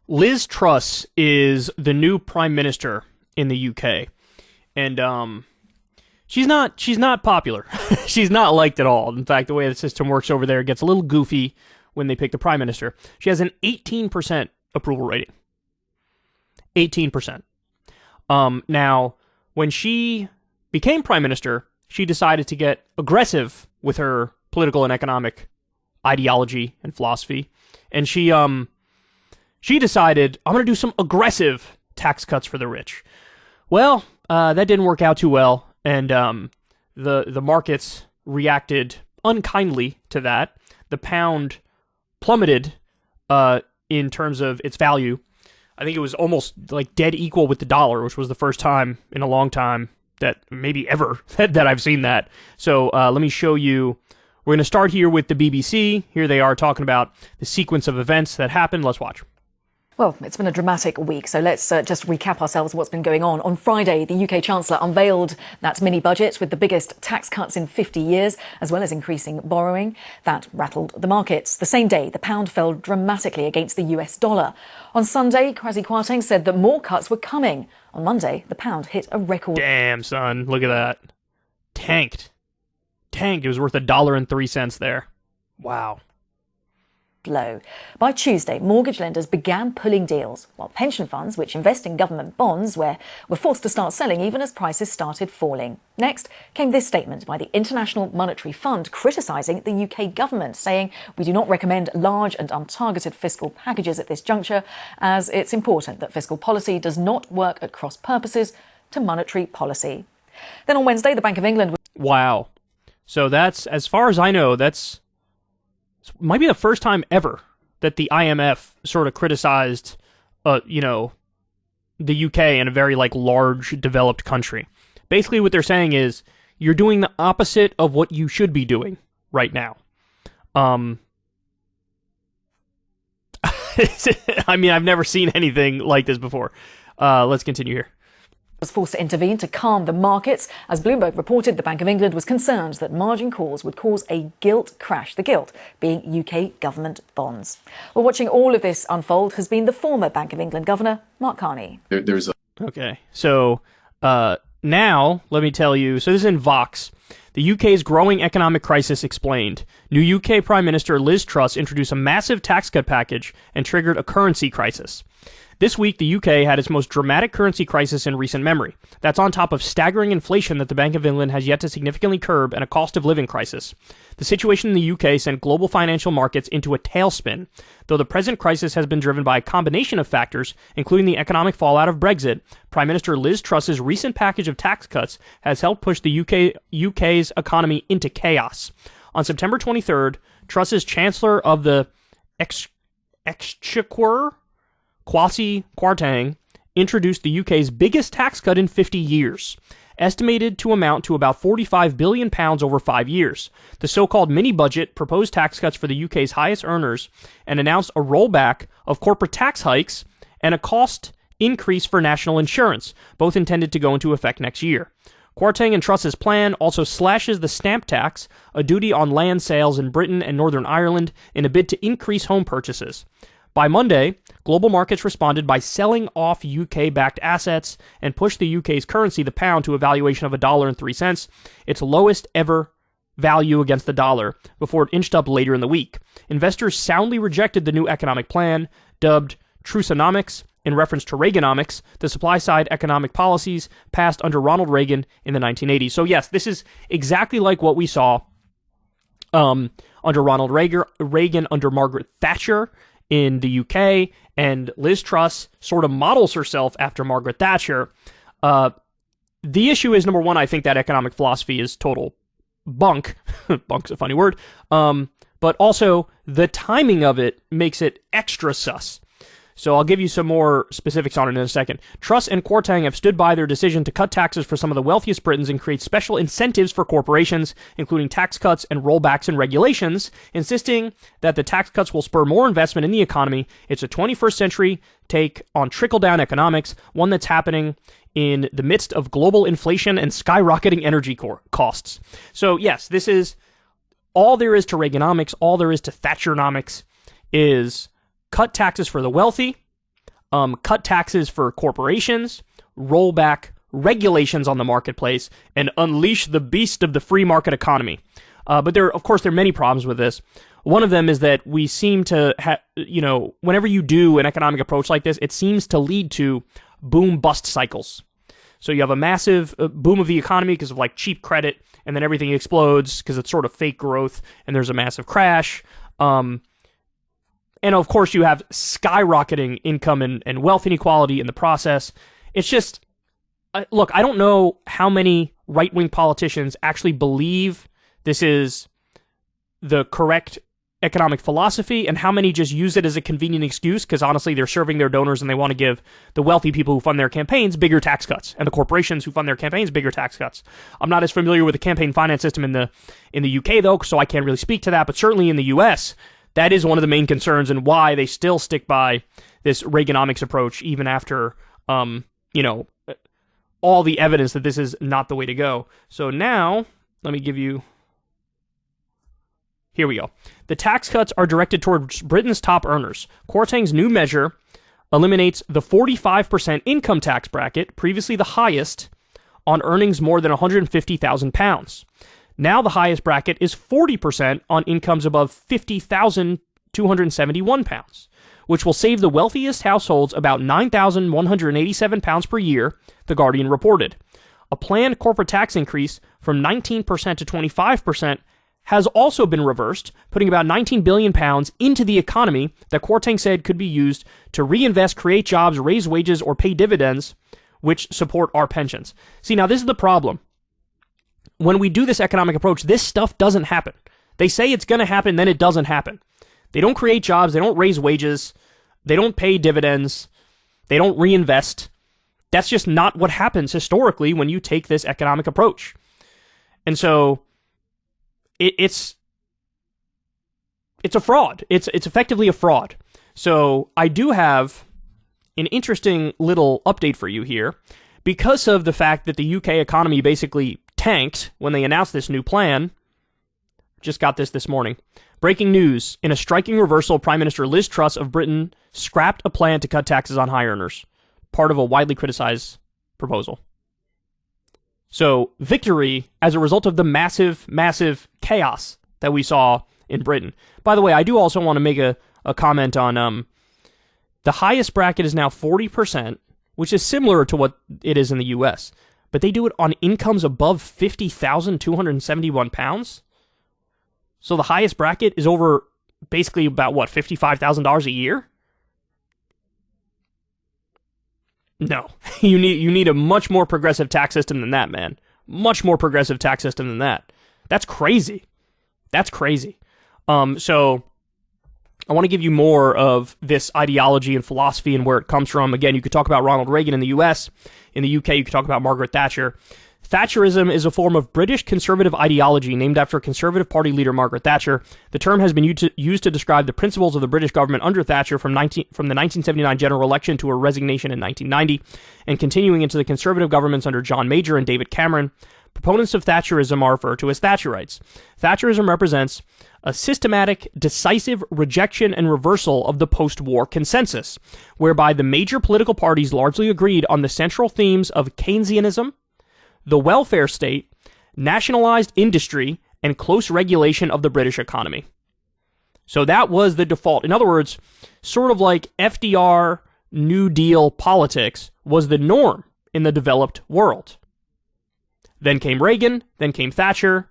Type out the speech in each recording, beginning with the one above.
Liz Truss is the new prime minister in the UK, and she's not popular. She's not liked at all. In fact, the way the system works over there gets a little goofy when they pick the prime minister. She has an 18% approval rating. 18%. Now, when she became prime minister, she decided to get aggressive with her political and economic ideology and philosophy, and she decided, I'm going to do some aggressive tax cuts for the rich. Well, that didn't work out too well, and the markets reacted unkindly to that. The pound plummeted in terms of its value. I think it was almost like dead equal with the dollar, which was the first time in a long time that maybe ever that I've seen that. So let me show you. We're going to start here with the BBC. Here they are talking about the sequence of events that happened. Let's watch. Well, it's been a dramatic week, so let's just recap ourselves what's been going on. On Friday, the UK Chancellor unveiled that mini-budget with the biggest tax cuts in 50 years, as well as increasing borrowing. That rattled the markets. The same day, the pound fell dramatically against the US dollar. On Sunday, Kwasi Kwarteng said that more cuts were coming. On Monday, the pound hit a record. Damn, son. Look at that. Tanked. It was worth $1.03 there. Wow. Low. By Tuesday, mortgage lenders began pulling deals, while pension funds, which invest in government bonds, were forced to start selling even as prices started falling. Next came this statement by the International Monetary Fund criticising the UK government, saying, "We do not recommend large and untargeted fiscal packages at this juncture, as it's important that fiscal policy does not work at cross purposes to monetary policy." Then on Wednesday, the Bank of England... Wow. So that's, as far as I know, that's might be the first time ever that the IMF sort of criticized, the UK in a very large developed country. Basically, what they're saying is you're doing the opposite of what you should be doing right now. I mean, I've never seen anything like this before. Let's continue here. Was forced to intervene to calm the markets. As Bloomberg reported, the Bank of England was concerned that margin calls would cause a gilt crash, the gilt being UK government bonds. Well, watching all of this unfold has been the former Bank of England governor, Mark Carney. Okay, so now let me tell you, so this is in Vox. The UK's growing economic crisis explained. New UK Prime Minister Liz Truss introduced a massive tax cut package and triggered a currency crisis. This week, the UK had its most dramatic currency crisis in recent memory. That's on top of staggering inflation that the Bank of England has yet to significantly curb and a cost of living crisis. The situation in the UK sent global financial markets into a tailspin. Though the present crisis has been driven by a combination of factors, including the economic fallout of Brexit, Prime Minister Liz Truss's recent package of tax cuts has helped push the UK's economy into chaos. On September 23rd, Truss's Chancellor of the Exchequer, Kwasi Kwarteng, introduced the UK's biggest tax cut in 50 years, estimated to amount to about £45 billion over 5 years. The so-called mini-budget proposed tax cuts for the UK's highest earners and announced a rollback of corporate tax hikes and a cost increase for national insurance, both intended to go into effect next year. Kwarteng and Truss's plan also slashes the stamp tax, a duty on land sales in Britain and Northern Ireland, in a bid to increase home purchases. By Monday, global markets responded by selling off UK-backed assets and pushed the UK's currency, the pound, to a valuation of $1.03, its lowest ever value against the dollar, before it inched up later in the week. Investors soundly rejected the new economic plan, dubbed Trussonomics, in reference to Reaganomics, the supply-side economic policies passed under Ronald Reagan in the 1980s. So yes, this is exactly like what we saw under Ronald Reagan, under Margaret Thatcher in the UK, and Liz Truss sort of models herself after Margaret Thatcher. The issue is, number one, I think that economic philosophy is total bunk. Bunk's a funny word. But also, the timing of it makes it extra sus. So I'll give you some more specifics on it in a second. Truss and Kwarteng have stood by their decision to cut taxes for some of the wealthiest Britons and create special incentives for corporations, including tax cuts and rollbacks in regulations, insisting that the tax cuts will spur more investment in the economy. It's a 21st century take on trickle-down economics, one that's happening in the midst of global inflation and skyrocketing energy costs. So yes, this is all there is to Reaganomics, all there is to Thatcheronomics is cut taxes for the wealthy, cut taxes for corporations, roll back regulations on the marketplace, and unleash the beast of the free market economy. But there are many problems with this. One of them is that we seem to have, whenever you do an economic approach like this, it seems to lead to boom-bust cycles. So you have a massive boom of the economy because of like cheap credit, and then everything explodes because it's sort of fake growth, and there's a massive crash. And of course, you have skyrocketing income and wealth inequality in the process. It's just, look, I don't know how many right-wing politicians actually believe this is the correct economic philosophy, and how many just use it as a convenient excuse because honestly they're serving their donors and they want to give the wealthy people who fund their campaigns bigger tax cuts, and the corporations who fund their campaigns bigger tax cuts. I'm not as familiar with the campaign finance system in the UK though, so I can't really speak to that, but certainly in the US, that is one of the main concerns and why they still stick by this Reaganomics approach even after all the evidence that this is not the way to go. So now, let me give you... Here we go. The tax cuts are directed towards Britain's top earners. Kwarteng's new measure eliminates the 45% income tax bracket, previously the highest, on earnings more than £150,000. Now the highest bracket is 40% on incomes above £50,271, which will save the wealthiest households about £9,187 per year, The Guardian reported. A planned corporate tax increase from 19% to 25% has also been reversed, putting about £19 billion into the economy that Kwarteng said could be used to reinvest, create jobs, raise wages, or pay dividends, which support our pensions. See, now this is the problem. When we do this economic approach, this stuff doesn't happen. They say it's going to happen, then it doesn't happen. They don't create jobs, they don't raise wages, they don't pay dividends, they don't reinvest. That's just not what happens historically when you take this economic approach. And so it's a fraud. It's effectively a fraud. So I do have an interesting little update for you here. Because of the fact that the UK economy basically tanked when they announced this new plan, just got this morning. Breaking news. In a striking reversal, Prime Minister Liz Truss of Britain scrapped a plan to cut taxes on high earners, part of a widely criticized proposal. So, victory as a result of the massive, massive chaos that we saw in Britain. By the way, I do also want to make a comment on the highest bracket is now 40%, which is similar to what it is in the US. But they do it on incomes above £50,271. So the highest bracket is over basically about, $55,000 a year? No, you need a much more progressive tax system than that, man. Much more progressive tax system than that. That's crazy. That's crazy. So I want to give you more of this ideology and philosophy and where it comes from. Again, you could talk about Ronald Reagan in the US. In the UK, you could talk about Margaret Thatcher. Thatcherism is a form of British conservative ideology named after Conservative Party leader Margaret Thatcher. The term has been used to describe the principles of the British government under Thatcher from the 1979 general election to her resignation in 1990, and continuing into the Conservative governments under John Major and David Cameron. Proponents of Thatcherism are referred to as Thatcherites. Thatcherism represents a systematic, decisive rejection and reversal of the post-war consensus, whereby the major political parties largely agreed on the central themes of Keynesianism, the welfare state, nationalized industry, and close regulation of the British economy. So that was the default. In other words, sort of like FDR New Deal politics was the norm in the developed world. Then came Reagan, then came Thatcher,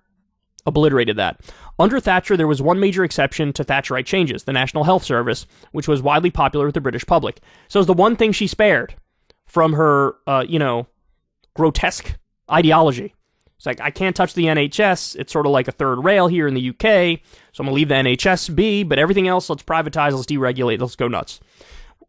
obliterated that. Under Thatcher, there was one major exception to Thatcherite changes, the National Health Service, which was widely popular with the British public. So it's the one thing she spared from her, grotesque ideology. It's like, I can't touch the NHS. It's sort of like a third rail here in the UK, so I'm going to leave the NHS be, but everything else, let's privatize, let's deregulate, let's go nuts.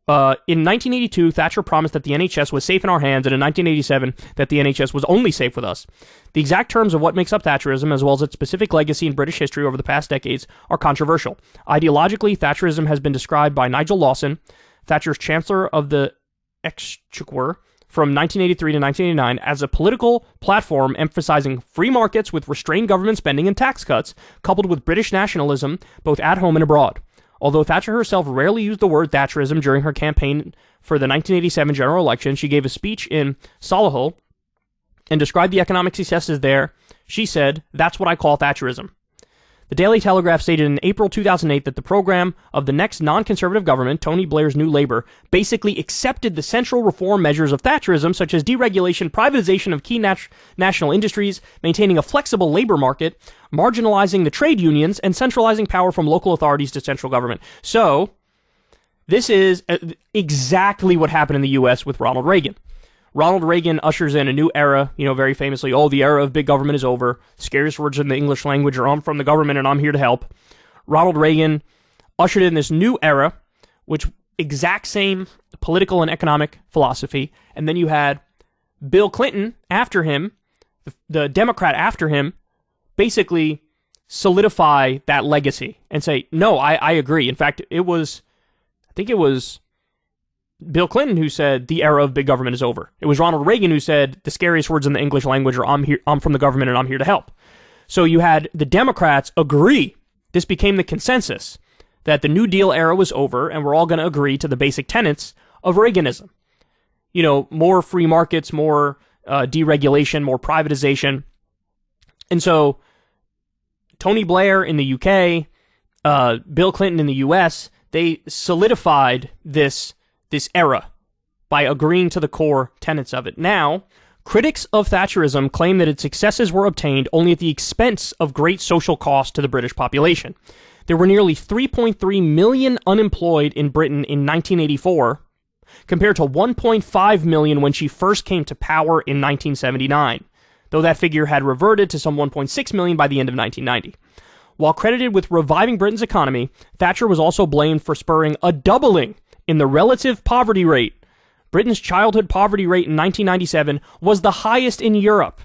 In 1982, Thatcher promised that the NHS was safe in our hands, and in 1987, that the NHS was only safe with us. The exact terms of what makes up Thatcherism, as well as its specific legacy in British history over the past decades, are controversial. Ideologically, Thatcherism has been described by Nigel Lawson, Thatcher's Chancellor of the Exchequer, from 1983 to 1989 as a political platform emphasizing free markets with restrained government spending and tax cuts, coupled with British nationalism, both at home and abroad. Although Thatcher herself rarely used the word Thatcherism during her campaign for the 1987 general election, she gave a speech in Solihull and described the economic successes there. She said, "That's what I call Thatcherism." The Daily Telegraph stated in April 2008 that the program of the next non-conservative government, Tony Blair's New Labour, basically accepted the central reform measures of Thatcherism, such as deregulation, privatization of key national industries, maintaining a flexible labor market, marginalizing the trade unions, and centralizing power from local authorities to central government. So, this is exactly what happened in the U.S. with Ronald Reagan. Ronald Reagan ushers in a new era, very famously, the era of big government is over. Scariest words in the English language are, I'm from the government and I'm here to help. Ronald Reagan ushered in this new era, which exact same political and economic philosophy. And then you had Bill Clinton after him, the Democrat after him, basically solidify that legacy and say, no, I agree. In fact, I think it was Bill Clinton who said the era of big government is over. It was Ronald Reagan who said the scariest words in the English language are I'm from the government and I'm here to help. So you had the Democrats agree. This became the consensus that the New Deal era was over and we're all going to agree to the basic tenets of Reaganism. More free markets, more deregulation, more privatization. And so Tony Blair in the UK, Bill Clinton in the US, they solidified this era by agreeing to the core tenets of it. Now, critics of Thatcherism claim that its successes were obtained only at the expense of great social cost to the British population. There were nearly 3.3 million unemployed in Britain in 1984, compared to 1.5 million when she first came to power in 1979, though that figure had reverted to some 1.6 million by the end of 1990. While credited with reviving Britain's economy, Thatcher was also blamed for spurring a doubling in the relative poverty rate. Britain's childhood poverty rate in 1997 was the highest in Europe.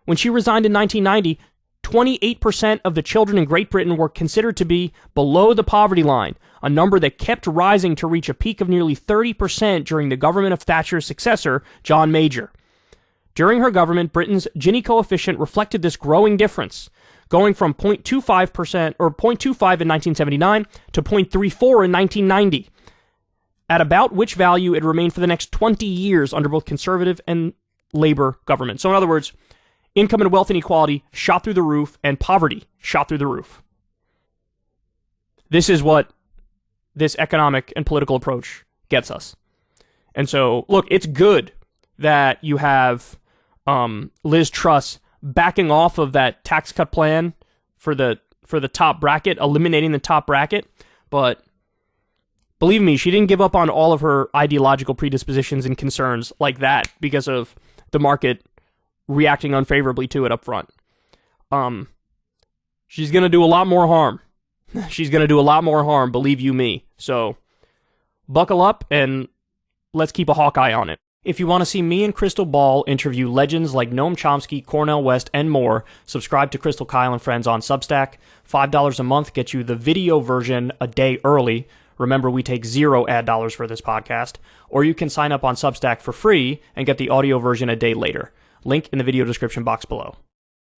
When she resigned in 1990, 28% of the children in Great Britain were considered to be below the poverty line, a number that kept rising to reach a peak of nearly 30% during the government of Thatcher's successor, John Major. During her government, Britain's Gini coefficient reflected this growing difference, going from 0.25% or 0.25 in 1979 to 0.34 in 1990. At about which value it remained for the next 20 years under both Conservative and Labour government. So in other words, income and wealth inequality shot through the roof and poverty shot through the roof. This is what this economic and political approach gets us. And so, look, it's good that you have Liz Truss backing off of that tax cut plan for the top bracket, eliminating the top bracket, but believe me, she didn't give up on all of her ideological predispositions and concerns like that because of the market reacting unfavorably to it up front. She's going to do a lot more harm. She's going to do a lot more harm, believe you me. So, buckle up and let's keep a hawkeye on it. If you want to see me and Crystal Ball interview legends like Noam Chomsky, Cornel West, and more, subscribe to Crystal Kyle and Friends on Substack. $5 a month gets you the video version a day early. Remember, we take 0 ad dollars for this podcast. Or you can sign up on Substack for free and get the audio version a day later. Link in the video description box below.